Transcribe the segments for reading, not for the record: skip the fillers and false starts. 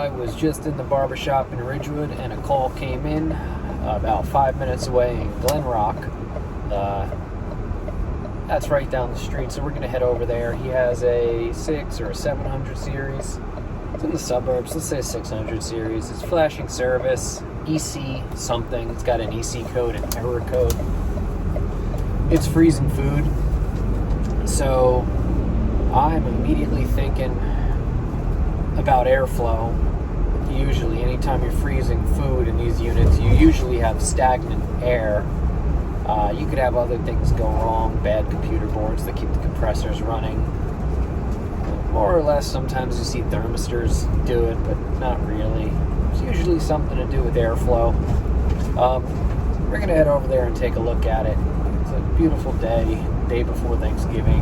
I was just in the barber shop in Ridgewood and a call came in about 5 minutes away in Glen Rock. That's right down the street, so we're going to head over there. He has a 6 or a 700 series. It's in the suburbs, let's say a 600 series. It's flashing service, EC something. It's got an EC code, an error code. It's freezing food. So I'm immediately thinking about airflow. Usually, anytime you're freezing food in these units, you usually have stagnant air. You could have other things go wrong, bad computer boards that keep the compressors running. More or less, sometimes you see thermistors do it, but not really. It's usually something to do with airflow. We're going to head over there and take a look at it. It's a beautiful day before Thanksgiving.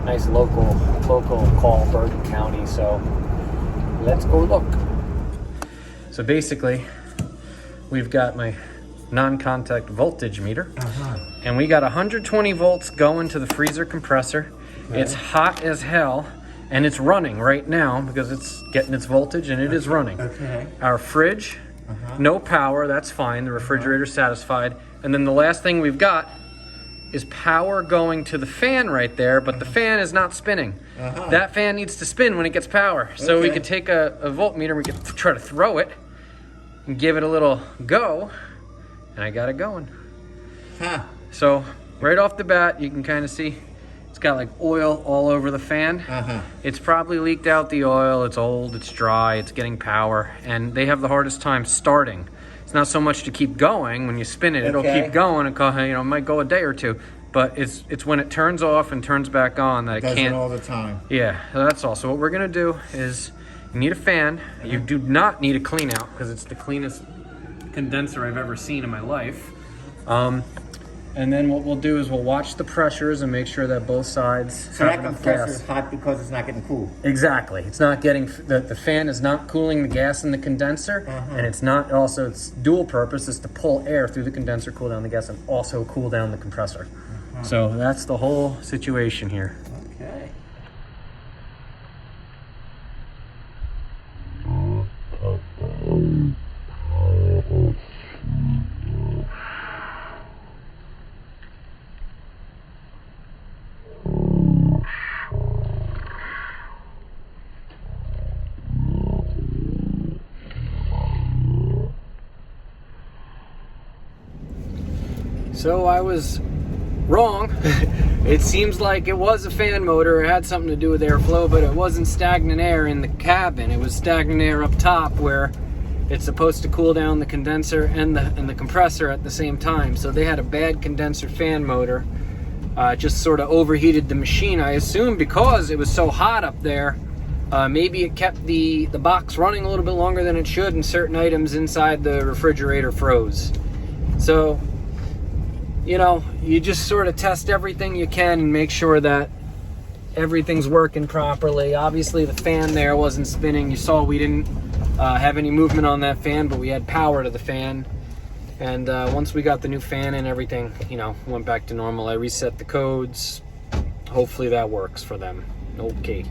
Nice local call, Bergen County, so let's go look. So basically, we've got my non-contact voltage meter, and we got 120 volts going to the freezer compressor. Okay. It's hot as hell, and it's running right now because it's getting its voltage, and it is running. Okay. Our fridge, no power, that's fine. The refrigerator's satisfied. And then the last thing we've got is power going to the fan right there, but the fan is not spinning. That fan needs to spin when it gets power. So we could take a voltmeter, we could try to throw it and give it a little go, and I got it going. So right off the bat, you can kind of see it's got like oil all over the fan. It's probably leaked out the oil. It's old, it's dry, it's getting power, and they have the hardest time starting. It's not so much to keep going. When you spin it, it'll keep going. It might go a day or two, but it's when it turns off and turns back on that it can't. Does it all the time. Yeah, so that's all. So what we're gonna do is you need a fan. You do not need a clean out because it's the cleanest condenser I've ever seen in my life. And then what we'll do is we'll watch the pressures and make sure that both sides so have enough gas. So that compressor is hot because it's not getting cool. Exactly. It's not getting, the fan is not cooling the gas in the condenser, and it's not also, it's dual purpose, is to pull air through the condenser, cool down the gas, and also cool down the compressor. So that's the whole situation here. Okay. So I was wrong. It seems like it was a fan motor. It had something to do with airflow, but it wasn't stagnant air in the cabin. It was stagnant air up top where it's supposed to cool down the condenser and the compressor at the same time. So they had a bad condenser fan motor. Just sort of overheated the machine, I assume, because it was so hot up there. Maybe it kept the box running a little bit longer than it should, and certain items inside the refrigerator froze. So, you know, you just sort of test everything you can and make sure that everything's working properly. Obviously the fan there wasn't spinning. You saw we didn't have any movement on that fan, but we had power to the fan. And once we got the new fan in, everything, you know, went back to normal. I reset the codes. Hopefully that works for them. Okay.